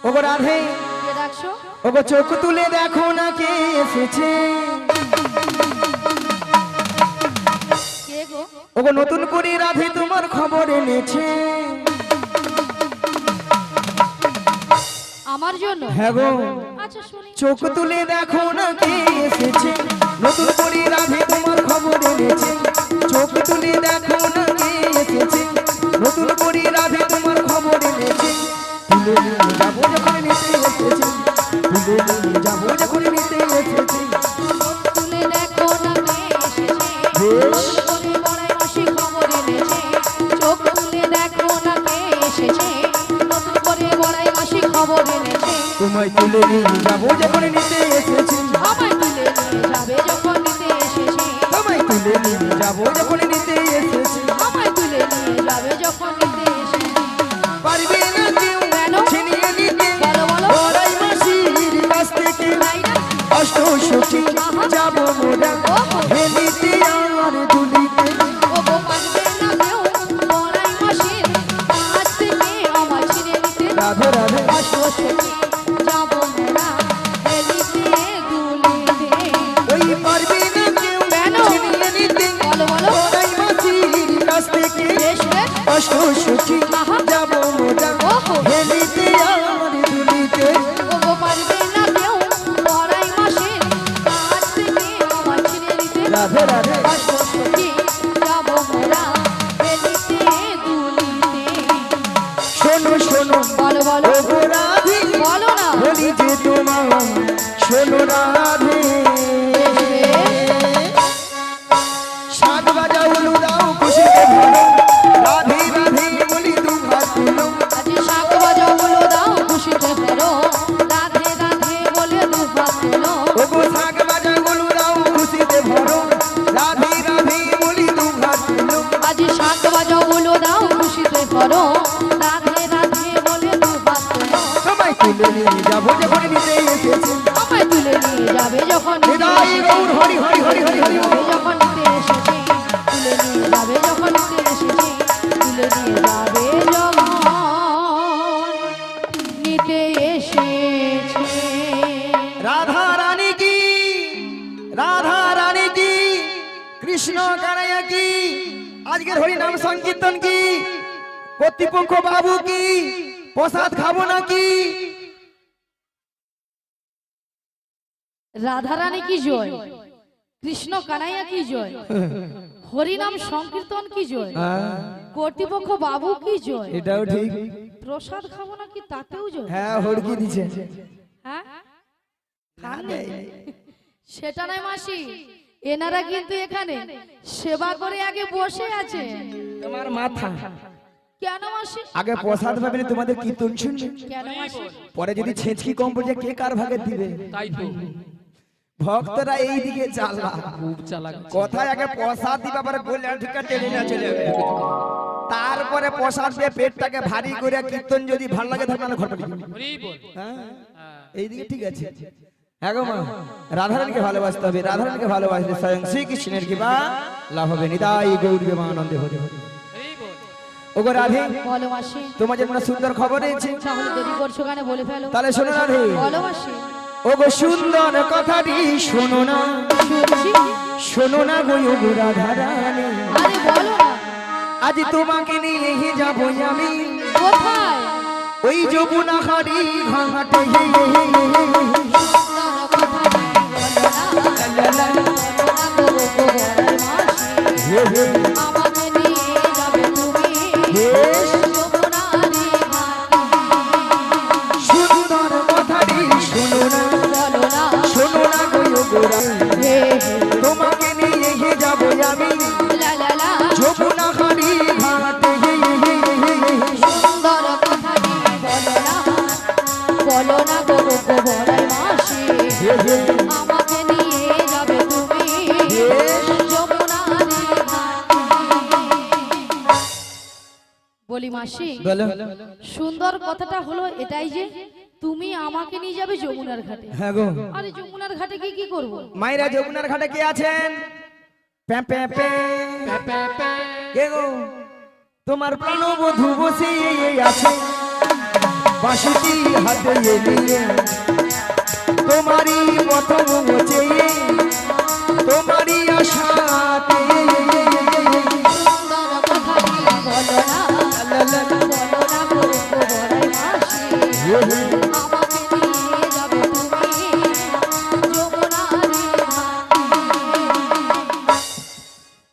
ওগো রাধে কে ডাকছো? ওগো চোখ তুলে দেখো না কে এসেছে। কে গো? ওগো নতুন করে রাধে তোমার খবর এনেছে। আমার জন্য? হ্যাঁ গো। আচ্ছা শুনি। চোখ তুলে দেখো না কে এসেছে, নতুন করে রাধে তোমার খবর এনেছে। চোখ তুলে দেখো না কে এসেছে, নতুন করে রাধে তোমার খবর এনেছে। তুলে নিয়ে যাবো যখন নিতে এসেছে, তুলে নিয়ে যাবো যখন নিতে এসেছে। তুলে দেখো না কে এসেছে, বেশ। নতুন করে বড়াই মাসি খবর এনেছে। চোখ তুলে দেখো না কে এসেছে, নতুন করে বড়াই মাসি খবর এনেছে। তোমায় তুলে নিয়ে যাবো যখন নিতে এসেছে, আমায় তুলে নিয়ে যাবে যখন নিতে এসেছে। তোমায় তুলে নিয়ে যাবো যখন নিতে এসেছে। আমায় তুলে নিয়ে যাবে যখন নিতে এসেছে। পারবে না কেউ কেন? ছিনিয়ে নিতে বলো বলো। বড়াই মাসির কাছ থেকে তাই না? অষ্টষট্টি যাবো মোরা হেলিতে আর দুলিতে। ও গো পারবে না কেউ বড়াই মাসির কাছ থেকে আমায় ছিনে নিতে। রাধে রাধে অষ্টষট্টি যাবো মোরা হেলিতে দুলিতে। ওই পারবে না কেউ কেন? ছিনিয়ে নিতে বলো বলো। বড়াই মাসির কাছ থেকে বেশ বেশ। অষ্টষট্টি আহা। যাবো মোরা ওহো। হেলিতে আর দুলিতে। ও গো পারবে না কেউ বড়াই মাসির কাছ থেকে আমায় ছিনে নিতে। রাধে রাধে অষ্টষট্টি যাবো মোরা হেলিতে দুলিতে। শোনো শোনো বলো বলো। ওগো রাধে বলো না। বলি যে তোমার শোনো রাধে। শাক বাজা উলু দাও খুশিতে ভরো, রাধে রাধে বলি দু হাত তুলো। আজ শাক বাজাও বলো দাও খুশিতে ফেরো, রাধে রাধে বলে দু হাত তোলো। ওগো শাক বাজা উলু দাও খুশিতে ভরো, রাধে রাধে বলি দু হাত তুলো। আজ শাক বাজাও বলো দাও খুশিতে ফেরো, রাধে রাধে বলে দু হাত তোলো। তোমায় তুলে নিয়ে যাবো যখন নিতে এসেছে। আমায় তুলে নিয়ে যাবে যখন নিতে হৃদয় এসেছে। গৌর হরি হরি হরি হরি হরি যাবে যখন নিতে এসেছে, তুলে নিয়ে যাবে যখন নিতে এসেছে, তুলে নিয়ে যাবে যখন নিতে এসেছে। রাধা রানী কি, রাধা রানী কি, কৃষ্ণ কানাইয়া কি, আজকের হরি নাম সংকীর্তন কি, কর্তৃপক্ষ বাবু কি, প্রসাদ খাবো নাকি? রাধারানী কি জয়, কৃষ্ণ কানাইয়া কি জয়, হরিনাম সংকীর্তন কি জয়, কর্তৃপক্ষ বাবু কি জয়। এটাও ঠিক। প্রসাদ খাবো নাকি তাতেও জয়। হ্যাঁ হড়কি দিছে। হ্যাঁ খাননি? সেটা নয় মাসি, এনারা কিন্তু এখানে সেবা করে আগে বসে আছে। তোমার মাথা কেন মাসি? আগে প্রসাদ পাবে তোমাদের কীর্তন শুনবে, কেন মাসি? পরে যদি ছেঁচকি কম পড়ে যায় কে কার ভাগে দিবে। তাই তো ভক্তরা এই দিকে চালা খুব চালাক। কথায় আগে প্রসাদ দিবা পরে বলে ঢুকা টেনে না চলে যাবে। তারপরে প্রসাদ দিয়ে পেটটাকে ভারী করে কীর্তন যদি ভালো লাগে তাহলে ঘর পাঠিয়ে দিবে। হরি বল। হ্যাঁ এইদিকে ঠিক আছে। হ্যাঁ গো মা, রাধারানীকে ভালোবাসতে হবে, রাধারানীকে ভালোবাসলে স্বয়ং শ্রীকৃষ্ণের কৃপা লাভ হবে। নিতাই গৌর প্রেমানন্দে হরি হরি। হরি বল। ওগো রাধে, বলো মাসি। তোমার যেমন সুন্দর খবর রয়েছে, তাহলে দেরি করছো কেন, বলে ফেলো। তাহলে শোনো রাধে। বলো মাসি। ওগো সুন্দর কথাটি শোনো না, শুনছি। শোনো না গো ওগো রাধারানী। আরে বলো না। আজ তোমাকে নিয়ে যাবো আমি কোথায়? ওই যমুনা হাড়ি ঘাটে। আমাকে নিয়ে যাবে তুমি বেশ যমুনারি ঘাটে। সুন্দর কথাটি শোনো না, বলো না। শোনো না গো ওগো রাধে। হে হে তোমাকে নিয়ে যাবো আমি লা লা লা। যমুনা হাড়ি ঘাটে। সুন্দর কথাটি বলো না, বলো না গো গো গো বলাই মাসি। আমাকে নিয়ে যাবে তুমি যমুনারি ঘাটে। বলি মাসি, বলো। সুন্দর কথাটা হলো এটাই যে তুমি আমাকে নিয়ে যাবে যমুনার ঘাটে। হ্যাঁ গো। আরে যমুনার ঘাটে কি কি করব? মাইরা যমুনার ঘাটে কে আছেন? প্যাঁ প্যাঁ প্যাঁ। কে গো? তোমার প্রাণবধূ বসে আছে বাঁশিটি হাতে নিয়ে তোমারই প্রথম চেয়ে তোমারই আশাতে সুন্দর কথা কি বলো না, বলো না করবো বড়াই মাসি। আমাকে নিয়ে যাবে তুমি যমুনার ঘাটে।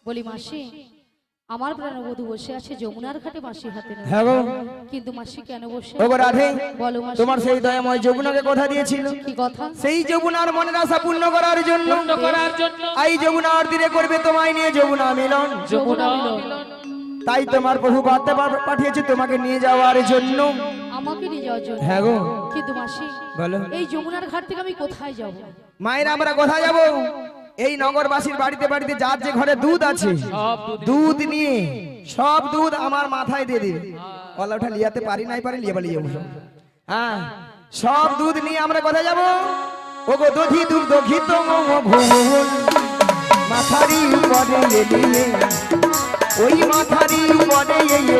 বলি মাসি, আমার প্রাণবধূ বসে আছে যমুনার ঘাটে বাঁশি হাতে নিয়ে। হ্যাঁ গো কিন্তু মাসি কেন বসে? ওগো রাধে, বলো মাসি। তোমার সেই দয়াময় যমুনাকে কথা দিয়েছিল, কি কথা? সেই যমুনার মনের আশা পূর্ণ করার জন্য এই যমুনার তীরে করবে তোমায় নিয়ে যমুনা মিলন। যমুনা মিলন। তাই তোমার প্রভু বার্তা পাঠিয়েছে তোমাকে নিয়ে যাওয়ার জন্য। আমাকে নিয়ে যাওয়ার জন্য? হ্যাঁ গো। কিন্তু মাসি, বলো। এই যমুনার ঘাট থেকে আমি কোথায় যাব? মায়ের আমরা কোথায় যাব? এই নগরবাসীর বাড়িতে বাড়িতে যার যে ঘরে দুধ আছে দুধ নিয়ে সব দুধ আমার মাথায় দিয়ে দিবে। গলা ওঠা লিয়াতে পারি নাই পারি লিয়ে পালিয়ে যাবো। হ্যাঁ, সব দুধ নিয়ে আমরা কোথায় যাব? ওগো দধি দুধ দঘিত ভুল মাথারি উপরে নিয়ে ওই মাথারি উপরে নিয়ে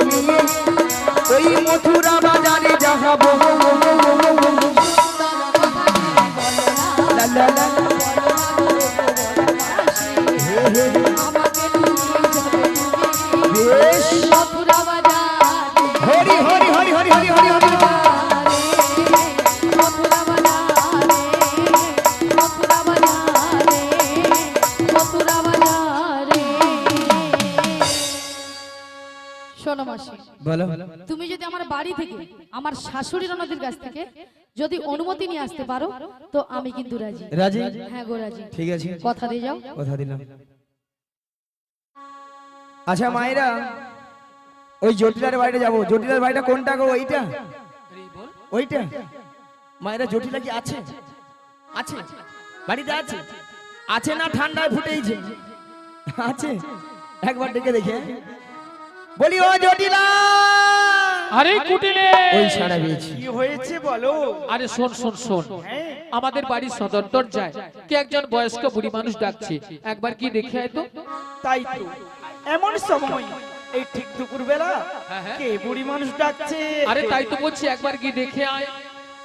ওই মথুরা বাজারে যাবো। লা লা লা বেশ হরি হরি হরি হরি হরি হরি হরি শোনো মাসি, বলো। তুমি যদি আমার বাড়ি থেকে আমার শাশুড়ি ননদের কাছ থেকে যদি অনুমতি নিয়ে আসতে পারো তো আমি কিন্তু রাজি। রাজি? হ্যাঁ গো রাজি। ঠিক আছে, কথা দিয়ে যাও। কথা দিলাম। আচ্ছা মায়েরা, ওই জটিলার বাড়িতে যাবো। জটিলার বাড়িটা কোনটা গো? ওইটা ওইটা? মায়েরা জটিলা কি আছে? আছে বাড়িতে আছে? আছে না ঠান্ডায় ফুটেইছে? আছে, একবার ডেকে দেখে বলি ও জটিলা। আরে কুটিলে ওই সারা পেয়েছি। কি হয়েছে বলো? আরে শোন শোন শোন, আমাদের বাড়ির সদর দরজায় কে একজন বয়স্ক বুড়ি মানুষ ডাকছে, একবার কি দেখে আয় তো। তাই তো, এমন সময় এই ঠিক দুপুর বেলা হ্যাঁ, হ্যাঁ। কে বুড়ি মানুষ ডাকছে? আরে তাই তো বলছি, একবার কি দেখে আয়।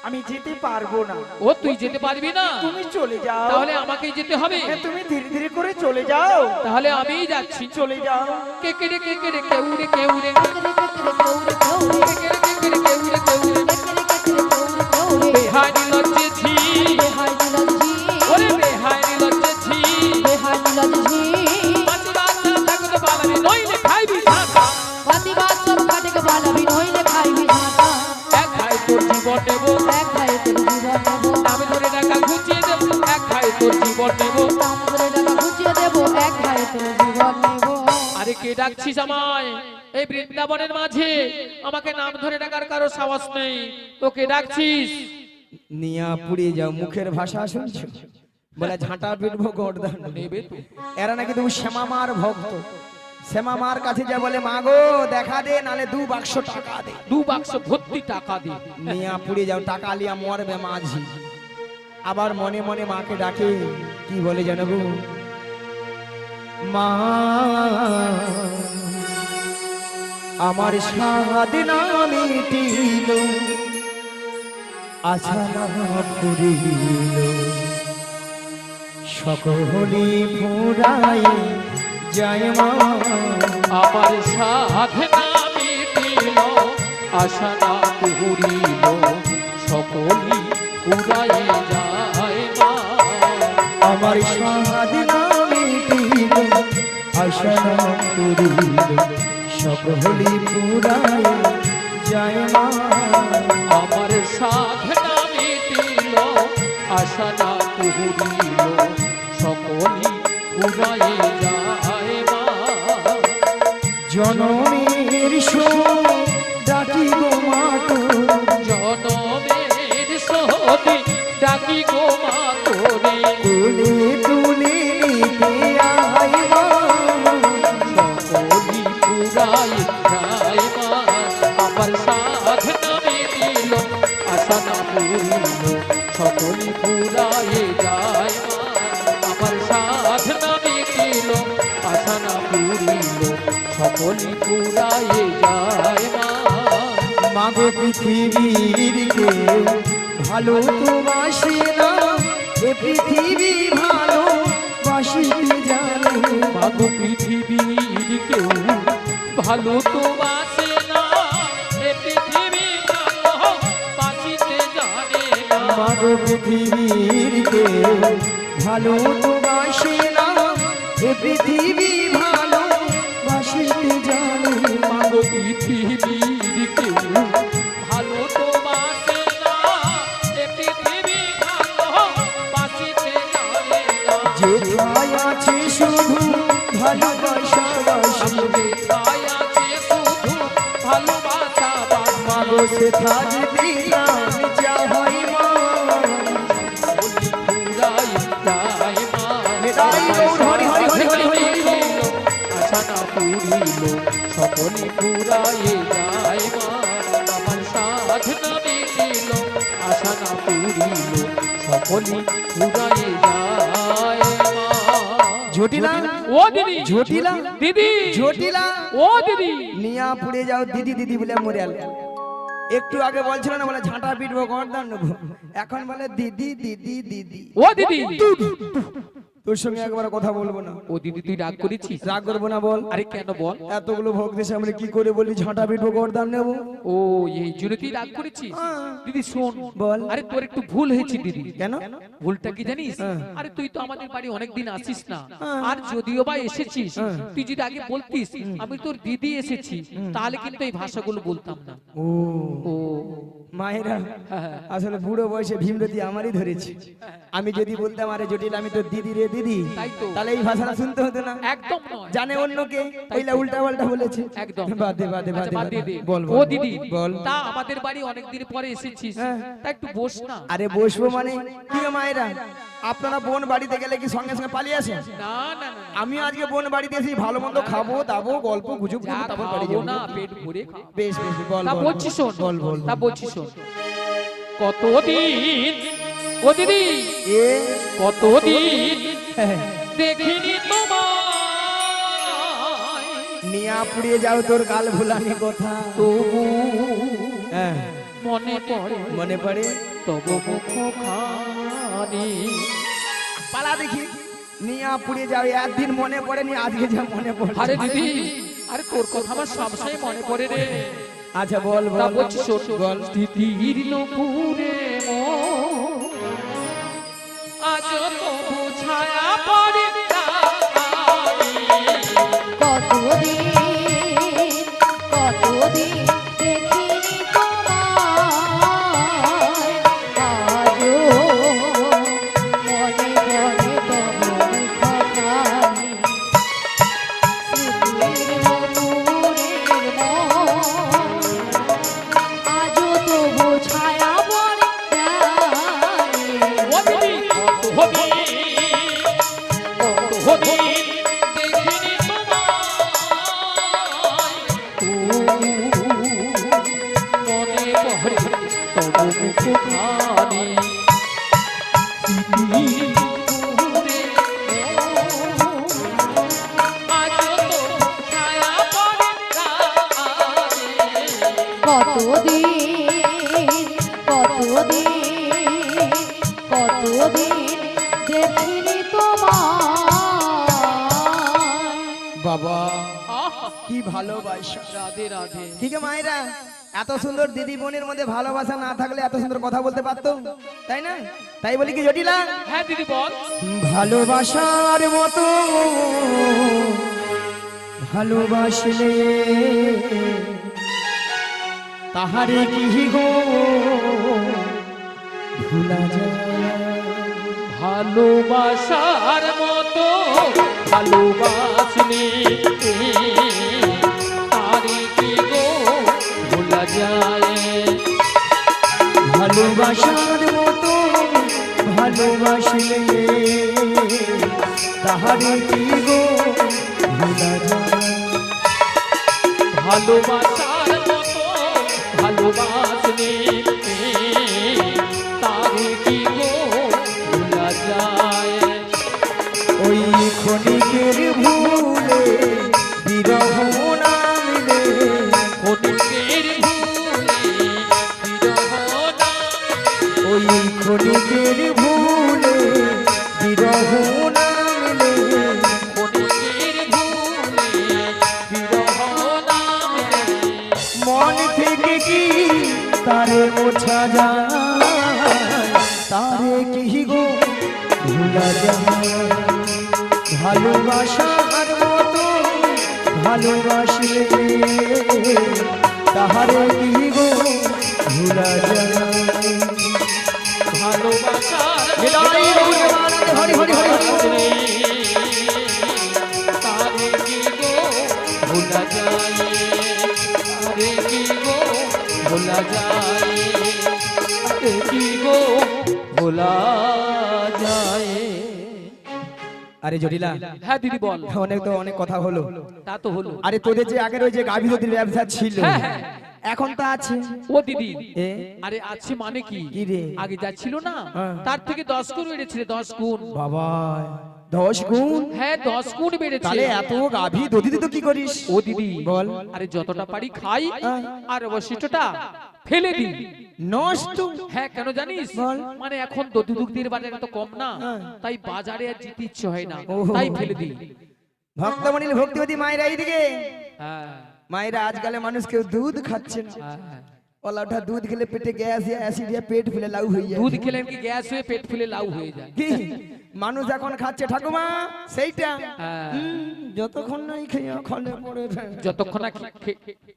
আমি যেতে পারবো না। ও তুই যেতে পারবি না? তুমি চলে যাও। তাহলে আমাকেই যেতে হবে। হ্যাঁ, তুমি ধীরে ধীরে করে চলে যাও। তাহলে আমিই যাচ্ছি। চলে যাও। কে কে রে কে কে রে কেউ রে কেউ রে কে কে রে কে কে রে কেউ রে কেউ রে বেহাই লজ্জেছি, ওরে বেহাই লজ্জেছি। পাঁচি বাচ্চা থাকতে পারবি নইলে খাইবি ঝাঁকা। এক খাই তোর জীবন নেব, নামে ধরে টাকা ঘুচিয়ে দেব। এক খাই তোর জীবন নেব। আরে কে ডাকছিস আমায়? এই বৃন্দাবনের মাঝে আমাকে নাম ধরে ডাকার কারো সাহস নেই। তো কে ডাকছিস? নিয়া পুড়িয়ে যাও, মুখের ভাষা শুনছো? বলে ঝাঁটা পিটবো গোড়দান নেবে তো। এরা নাকি তুমি শ্যামামার ভক্ত। শ্যামামার কাছে যা বলে মা গো দেখা দে, নালে 2 বাক্স টাকা দে। 2 বাক্স ভর্তি টাকা দি। নিয়া পুড়িয়ে যাও, টাকা লিয়া মরবে মাঝি। আবার মনে মনে মাকে ডাকে, কি বলে জানো গো? মা আমার সাধনা মিটিল, আশা ফুরিল, সকলে ফুরাই যায় মা। আমার সাধনা মিটিল, আশা না পুরিল, সকলি উড়াই যায় মা। আমার সাধনা মিটিল, আশা ফুরিল, সকলে ফুরাই যায় মা। আমার সাধনা মিটিল, আশা না পুরিল, সকলি উড়াই যায় মা। জনমের ডাকি গো মাতো, জনমের সহদি ডাকি গো মা তোরে। তুলে তুলে নিতে আই মা। সকলি পুরাই যায় মা। আমার সাধনা মিটিল, আশা না পুরিল, সকলি পুরাই যায় মা। আমার সাধনা মিটিল, আশা না পুরিল, সকলি পুরাই যায় মা। মাগো পৃথিবীর কেউ ভালো তো বাসে না, এ পৃথিবী ভালো বাসিতে জানে। মাগো পৃথিবীর কেউ ভালো তো বাসে না, এ পৃথিবী ভালো বাসিতে জানে না। মাগো পৃথিবীর কেউ ভালো তো বাসে না, এ পৃথিবী ভালো বাসিতে জানে। মাগো পৃথিবীর কেউ ভালো তো বাসে না, এ পৃথিবী ভালো বাসিতে জানে না। যেথায় আছে শুধু ভালোবাসা বাসি, যেথায় আছে শুধু ভালোবাসা বাসি। মাগো সেথায় দিলাম যা হয় মা। ফুরাই যায় মা, নিতাই গৌর হরি হরি হরি হরি হরি হরি। আশা না পুরিল সকলে ফুরাই যায় মা, আমার সাধনা মিটিল আশা না পুরিল সকলে ফুরাই যায় মা। জটিলা ও দিদি, জটিলা দিদি, জটিলা ও দিদি, নিয়া পুড়ে যাও দিদি দিদি বলে মরে গেল। একটু আগে বলছিল না বলে ঝাঁটা পিটবো গর্দান নেবো, এখন বলে দিদি দিদি দিদি। ও দিদি, তোর সঙ্গে একবার কথা বলবো না। ও দিদি তুই রাগ করেছিস? রাগ করবো না বল। আরে কেন বল? এতগুলো ভক্তের সামনে কি করে বলবি ঝাঁটা পিটবো গর্দান নেবো? ও এই জন্য তুই রাগ করেছিস? হ্যাঁ। দিদি শোন, বল। আরে তোর একটু ভুল হয়েছে দিদি। কেন? ভুলটা কি জানিস? হ্যাঁ। আরে তুই তো আমাদের বাড়ি অনেকদিন আসিস না, হ্যাঁ। আর যদিও বা এসেছিস হ্যাঁ। তুই যদি আগে বলতিস আমি তোর দিদি এসেছি, তাহলে কিন্তু এই ভাষাগুলো বলতাম না। ও ও মায়েরা হ্যাঁ। আসলে বুড়ো বয়সে ভীমরতি আমারই ধরেছি। আমি যদি বলতাম আরে জটিল আমি তো দিদি রে দিদি, তাই তো। তাহলে এই ভাষাটা শুনতে হতো না। একদম নয়। জানে অন্যকে ওইলা উল্টা পাল্টা বলেছে। একদম। বাদে বাদে আচ্ছা, বাদে বাদ বাদে। দিয়ে দে। বল ও বল, দিদি, বল। তা আমাদের বাড়ি অনেকদিন পরে এসেছিস, হ্যাঁ। তা একটু বস না। আরে বসবো মানে কি গো মায়েরা, আপনারা বোন বাড়িতে গেলে কি সঙ্গে সঙ্গে পালিয়ে আসেন? না না না, আমি আজকে বোন বাড়িতে এসে ভালো মন্দ খাবো দাবো গল্প গুজব যা করবো তারপর বাড়ি খাবো যাবো। না পেট ভরে খাও। বেশ বেশ বল তা বল, বলছি শোন, বল বল তা বলছি শোন। কতদিন, ও দিদি, এ কতদিন হ্যাঁ, দেখিনি তোমায়, নিয়া পুড়িয়ে যাও তোর গাল ভুলানি কথা। তবু হ্যাঁ মনে পড়ে মনে পড়ে তবু মুখখানি। পালা দেখি। নিয়া পুড়িয়ে যাও একদিন মনে পড়েনি, আজকে যা মনে পড়ে। আরে দিদি, আরে তোর কথা আমার সবসময় মনে পড়ে রে। আচ্ছা বল তা বল বলছি শোন, বল। তিতির নুপুরে মন, আজ তবু ছায়া পড়ে নাই। কতদিন কতদিন দেখিনি তোমায়, আজও মনে পড়ে তব মুখখানি। স্মৃতির নূপুরের মন, আজও তবু ছায়া পড়ে নাই। ও দিদি, কতদিন, কতদিন দেখিনি তোমায়, তবু মনে পড়ে তবু মুখখানি। তিতির নুপুরে মন, আজ তবু ছায়া পড়ে নাই। কতদিন কতদিন কতদিন দেখিনি তোমায়। বাবা আহা, কি ভালোবাসা। রাধে রাধে। ঠিক আছে মায়েরা, এত সুন্দর দিদি বোনের মধ্যে ভালোবাসা না থাকলে এত সুন্দর কথা বলতে পারতো, তাই না? তাই বলি কি জটিলা, হ্যাঁ দিদি বল। ভালোবাসার মতো ভালোবাসলে তাহারে কি গো ভুলা যায়? ভালোবাসার মতো ভালোবাসলে তারে কি গো ভোলা যায়। ভালোবাসার মতো ভালোবাসলে তাহারে কি গো ভুলা যায়? ভালোবাসার মতো ভালোবাসলে তারে কি গো ভোলা যায়। ওই ক্ষণিকের ভুলে বিরহ নামলে ক্ষণিকের ভুলে মন থেকে কি তারে মোছা যায়, তারে কি গো ভোলা যায়? ভালোবাসার মতো ভালোবাসলে তাহারে কি গো ভোলা যায়? ভালোবাসার হৃদয় রোমানন্দে হরি হরি হরি হরি। তারে কি গো ভোলা যায়, তারে কি গো ভোলা যায়, তারে কি গো ভোলা যায়। আরে জটিলা, হ্যাঁ দিদি বল। অনেক কথা হলো। তা তো হলো। আরে তোদের যে আগের ওই যে গাভী দুধের ব্যবসা ছিল, হ্যাঁ, হ্যাঁ। এখন তো আছে। ও দিদি, এ? আরে আছে মানে কি? কি রে? আগে যা ছিল না হ্যাঁ। তার থেকে 10 গুণ বেড়েছে, 10 গুণ। বাবা 10 গুণ? হ্যাঁ 10 গুণ বেড়েছে। তাহলে এত গাভী দধি তো কি করিস? ও দিদি বল। আরে যতটা পারি খাই হ্যাঁ। আর অবশিষ্টটা ফেলে দিই। নষ্ট? হ্যাঁ কেন জানিস? বল। মানে এখন দুধের বাজার তো কম না, হ্যাঁ। তাই বাজারে আর যেতে ইচ্ছে হয় না, ওহো। তাই ফেলে দিই। ভক্তমণির ভক্তিবতী মায়েরা এইদিকে। হ্যাঁ মায়েরা আজকালে মানুষ কেউ দুধ খাচ্ছে না। হ্যাঁ। ওলাটা দুধ খেলে পেটে গ্যাস অ্যাসিড পেট ফুলে লাউ হয়ে যায়। দুধ খেলে কি গ্যাস হয়ে পেট ফুলে লাউ হয়ে যায়? কি মানুষ এখন খাচ্ছে ঠাকুমা সেইটা? হ্যাঁ। যতক্ষণ নাই খেয়ে খলে পড়ে। যতক্ষণ না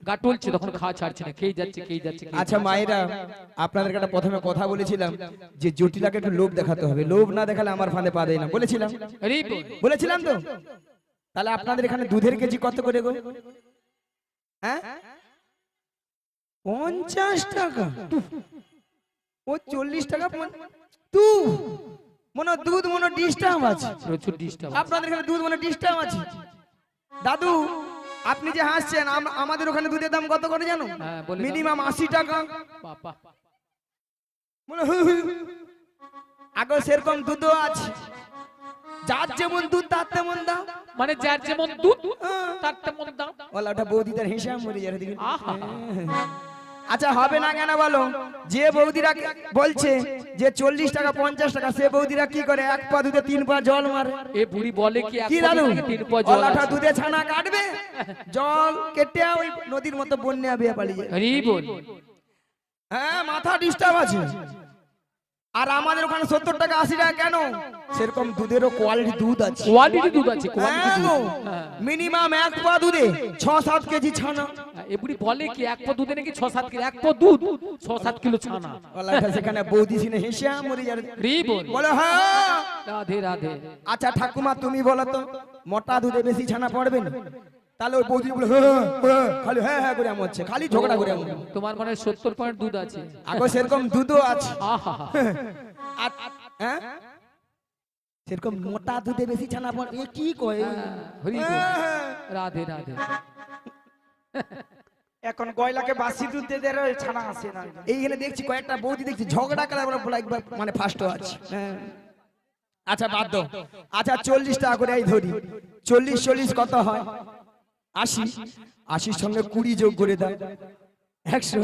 গা টলছে তখন খাওয়া ছাড়ছে না, খেয়ে যাচ্ছে খেয়ে যাচ্ছে খেয়ে আচ্ছা মায়েরা, আপনাদের একটা প্রথমে কথা বলেছিলাম যে জটিলাকে একটু লোভ দেখাতে হবে, লোভ না দেখালে আমার ফাঁদে পা দেয় না, বলেছিলাম? যাচ্ছে। আরে বল। বলেছিলাম তো। তাহলে আপনাদের এখানে দুধের কেজি কত করে গো? হ্যাঁ 50 টাকা? ও 40 টাকা তু মনে দুধ মনে ডিস্টার্ব আছে। প্রচুর ডিস্টার্ব। আপনাদের এখানে দুধ মনে ডিস্টার্ব আছে। দাদু আপনি যে হাসছেন, আমাদের ওখানে দুধের দাম কত করে জানো? হ্যাঁ, বলে দাও। মিনিমাম 80 টাকা। বাবা মনে আগে সেরকম দুধও আছে, যার যেমন দুধ তার তেমন দাম। মানে যার যেমন দুধ তার তেমন দাম। ওলা ওটা বৌদিদের হিসাব মরে যাবে দিকে। আহা আচ্ছা হবে না কেন বলো? যে বৌদিরা বলছে যে 40 টাকা 50 টাকা, সে বৌদিরা কি করে? 1 পা দুধে 3 পা জল মারে। এ বুড়ি বলে কি কি দাদু? 3 পা জল ওলাটা আছে। দুধে ছানা কাটবে, জল কেটে ওই নদীর মতো বন্যা বিয়ে পালিয়ে যায়। আরে বল। হ্যাঁ মাথা ডিস্টার্ব আছে। আর আমাদের ওখানে 70 টাকা 80 টাকা কেন? সেরকম দুধেরও কোয়ালিটি দুধ আছে। কোয়ালিটি দুধ আছে, কোয়ালিটি দুধ। হ্যাঁ। মিনিমাম 1 পা দুধে 6-7 কেজি ছানা। এ বুড়ি বলে কি 1 পা দুধে নাকি 6-7 কিলো, 1 পা দুধ 6-7 কিলো ছানা। ওলাটা সেখানে বৌদি সিনে হিসাব মরে যাবে। রে বল। বলে হ্যাঁ। রাধে রাধে। আচ্ছা ঠাকুমা তুমি বলো তো, মোটা দুধে বেশি ছানা পড়বে না? তাহলে ওই বৌদি বলে হ্যাঁ হ্যাঁ, খালি হ্যাঁ হ্যাঁ করে আমছে, খালি ঝগড়া করে আমছে। তোমার মানে 70 পয়েন্ট দুধ আছে। আগো সেরকম দুধও আছে। আহা হ্যাঁ সেরকম মোটা দুধে বেশি ছানা পড়ে, এ কি কয়? হরি বল। হ্যাঁ। রাধে রাধে। এখন গয়লাকে বাসি দুধ দিয়ে দেয়, ওই ছানা আসে না। এইখানে দেখছি কয়েকটা বৌদি দেখছি ঝগড়া করে বলে একবার মানে ফার্স্ট আছে। হ্যাঁ। আচ্ছা বাদ দাও। আচ্ছা 40 টাকা করে এই ধরি, 40 কত হয়? 80। 80 সঙ্গে 20 যোগ করে দাও 100।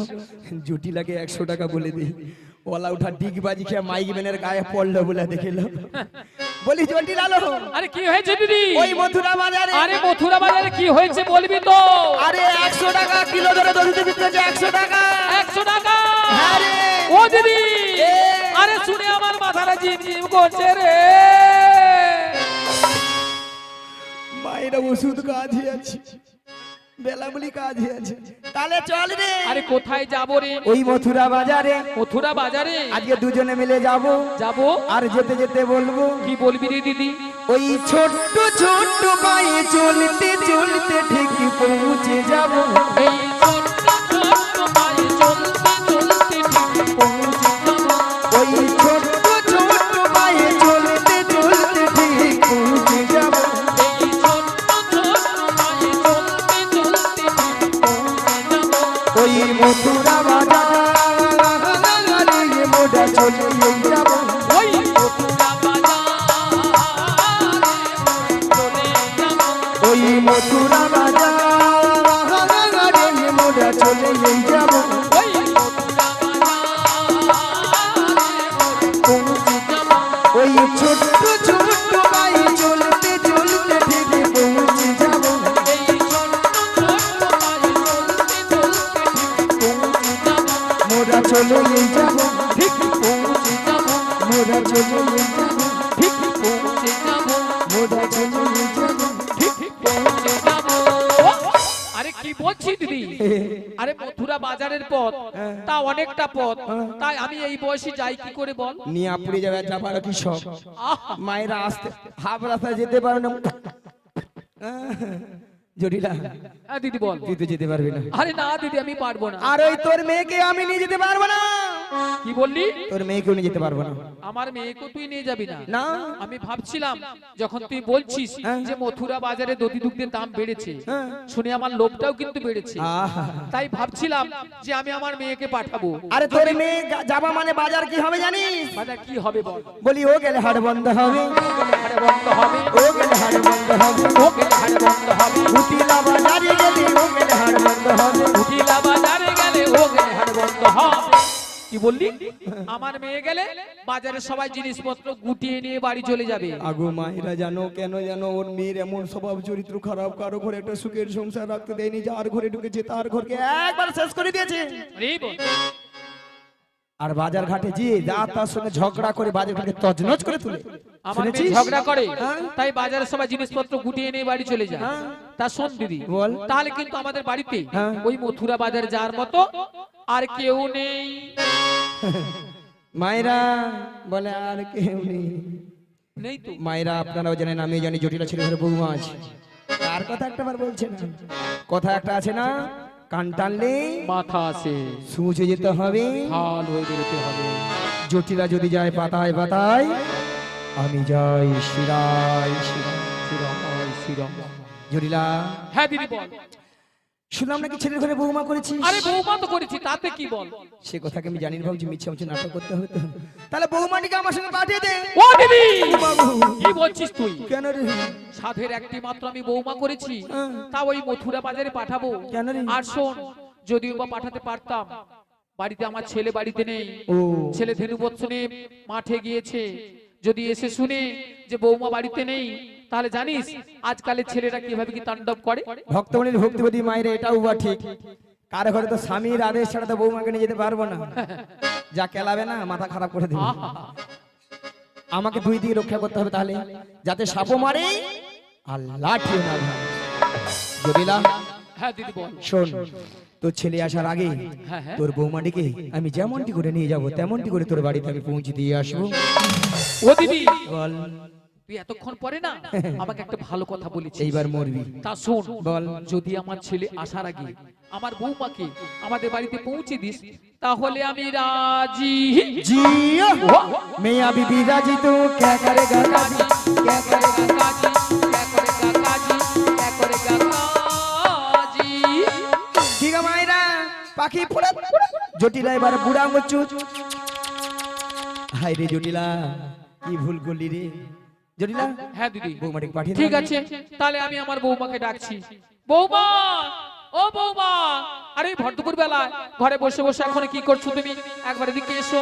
জটিলাকে 100 টাকা বলে দিই। ওলা উঠা ডিগবাজি খেয়ে মাইক ম্যানের গায়ে পড়লো বলে দেখেলো। বলি জটিল আলো, আরে কি হয়েছে দিদি? ওই মথুরা বাজারে। আরে মথুরা বাজারে কি হয়েছে বলবি তো? আরে 100 টাকা কিলো ধরে দধিতে বিক্রি, 100 টাকা। 100 টাকা? হ্যাঁ রে। ও দিদি এ। আরে শুনে আমার মাথাটা জিম করছে রে। মায়েরা ওষুধ কাজে আছে, বেলাবলি কাজে আছে। তাহলে চল রে। আরে কোথায় যাব রে? ওই মথুরা বাজারে মথুরা বাজারে আজকে দুজনে মিলে যাব। যাব। আর যেতে যেতে বলবো, কি বলবি রে দিদি? ওই ছোট্ট ছোট্ট পায়ে চলতে চলতে ঠিক পৌঁছে যাব। এই ছোট্ট ছোট্ট পায়ে চলতে চলতে ঠিক পৌঁছে যাব। ওই ছোট্ট ছোট্ট পায়ে চলতে চলতে ঠিক পৌঁছে যাব। এই ছোট্ট ছোট্ট পায়ে চলতে চলতে ঠিক পৌঁছে যাব। ওই মথুরা বাজারে মোটা চলে যাব। ওই মথুরা বাজারে চলে যাব। ওই মথুরা বাজারে মোটা চলে যাব। ওই মথুরা বাজারে পৌঁছে যাব। ওই ছোট্ট ছোট্ট পায়ে চলতে চলতে ঠিক পৌঁছে যাব। এই ছোট্ট ছোট্ট পায়ে চলতে চলতে ঠিক চলে যাব ঠিক পৌঁছে যাব, মোরা চলে যাব ঠিক পৌঁছে যাব, মোরা চলে যাব ঠিক পৌঁছে যাব। আরে কি বলছি দিদি? আরে মথুরা বাজারের পথ, তা অনেকটা পথ, তাই আমি এই বয়সে যাই কি করে বল? নিয়ে পুড়ে যাবে যাবার কি সব আহা! মায়েরা আসতে হাফ রাস্তায় যেতে পারে না জটিলা হ্যাঁ দিদি বল। তুই তো যেতে পারবি না আরে না দিদি আমি পারবো না। আর ওই তোর মেয়েকে আমি নিয়ে যেতে পারবো না কি বললি? তোর মেয়েকেও নিয়ে যেতে পারবো না আমার মেয়েকে তুই নিয়ে যাবি না? না আমি ভাবছিলাম যখন তুই বলছিস হ্যাঁ। যে মথুরা বাজারে দধি দুগ্ধের দাম বেড়েছে, হ্যাঁ। শুনে আমার লোভটাও কিন্তু বেড়েছে। আহা। তাই ভাবছিলাম যে আমি আমার মেয়েকে পাঠাবো। আরে তোর মেয়ে যাবা মানে বাজার কি হবে জানিস বাজার কি হবে বল? বলি ও গেলে হাট বন্ধ হবে হাটে বন্ধ হবে, ও গেলে হাট বন্ধ হবে ও গেলে হাটে বন্ধ হবে, উটিলা বাজারে গেলে ও গেলে হাট বন্ধ হবে উকিলা বাজারে গেলে ও গেলে হাটে বন্ধ হবে। কি বললি? আমার মেয়ে গেলে বাজারে সবাই জিনিসপত্র গুটিয়ে নিয়ে বাড়ি চলে যাবে। আগো মায়েরা জানো কেন জানো ওর মেয়ের এমন স্বভাব চরিত্র খারাপ, কারো ঘরে একটা সুখের সংসার রাখতে দেয়নি, যার ঘরে ঢুকেছে তার ঘরকে একবার শেষ করে দিয়েছে। আরে বল। আর বাজার ঘাটে যে যা তার সঙ্গে ঝগড়া করে বাজার ঘাটে তজনজ করে তুলে আমার মেয়ে শুনেছিস? ঝগড়া করে, হ্যাঁ। তাই বাজারে সবাই জিনিসপত্র গুটিয়ে নিয়ে বাড়ি চলে যায়। হ্যাঁ। তা শোন দিদি, বল। তাহলে কিন্তু আমাদের বাড়িতে হ্যাঁ। ওই মথুরা বাজার যার মতো আর কেউ নেই। মায়েরা বলে আর কেউ নেই। নেই তো? মায়েরা আপনারাও জানেন আমি জানি জটিলা ছেলে ঘরে বৌমা আছে, তার কথা একটা বার বলছে না, কথা একটা আছে না, কান টানলে মাথা আছে, সুঁচে যেতে হবে। হাল হয়ে বেরোতে হবে। জটিলা যদি যায় পাতায় পাতায়, আমি যাই শিরায় শিরায়। শিরময়, শিরম। জটিলা হ্যাঁ দিদি বল। শুনলাম নাকি ছেলের ঘরে বৌমা করেছিস? আরে বৌমা তো করেছি, তাতে কি বল? সে কথাকে আমি জানি না, ভাবছি মিছে মিছে নাটক করতে হবে তো। তাহলে বৌমাটিকে আমার সঙ্গে পাঠিয়ে দে। ও দিদি, বাবু কি বলছিস তুই? কেন রে? সাধের একটি মাত্র আমি বৌমা করেছি, হ্যাঁ। তা ওই মথুরা বাজারে পাঠাবো? কেন রে? আর শোন, যদিও বা পাঠাতে পারতাম, বাড়িতে আমার ছেলে বাড়িতে নেই। ও ছেলে ধেনুবৎস নিয়ে মাঠে গিয়েছে। যদি এসে শুনে যে বৌমা বাড়িতে নেই, তাহলে জানিস আজকালের ছেলেরা কিভাবে কি তাণ্ডব করে। ভক্তমণির ভক্তিপতি মায়ের এটাও বা ঠিক, কারো ঘরে তো স্বামীর আদেশ ছাড়া তো বৌমাকে নিয়ে যেতে পারবো না, যা কেলাবে না মাথা খারাপ করে দেবে। আহা! আমাকে দুই দিকে রক্ষা করতে হবে তাহলে, যাতে সাপও মারে আর লাঠিও না ভাঙে। জটিলা হ্যাঁ দিদি বল। শোন, তোর ছেলে আসার আগে হ্যাঁ, হ্যাঁ। তোর বৌমাটিকে আমি যেমনটি করে নিয়ে যাব তেমনটি করে তোর বাড়িতে আমি পৌঁছে দিয়ে আসবো। ও দিদি, বল তুই এতক্ষণ পরে না আমাকে একটা ভালো কথা বলেছিস। এইবার মরবি। তা শোন, বল। যদি আমার ছেলে আসার আগে আমার বৌমাকে আমাদের বাড়িতে পৌঁছে দিস, তাহলে আমি রাজি। जियो मियां बीबी राजी तो क्या करेगा काजी, क्या करेगा কাজী, क्या करेगा काजी, क्या करेगा काजी। ठीक है मायरा पाखी फुड़ा জটিলা এবার বুড়া মুচু। হাই রে জটিলা, কি ভুল করলি রে জটিলা। হ্যাঁ দিদি, বৌমাটিকে পাঠিয়ে দে। ঠিক আছে, তাহলে আমি আমার বৌমাকে ডাকছি। বৌমা, ও বৌমা, আরে ভর দুপুর বেলা ঘরে বসে বসে এখন কি করছো তুমি? একবার এদিকে এসো।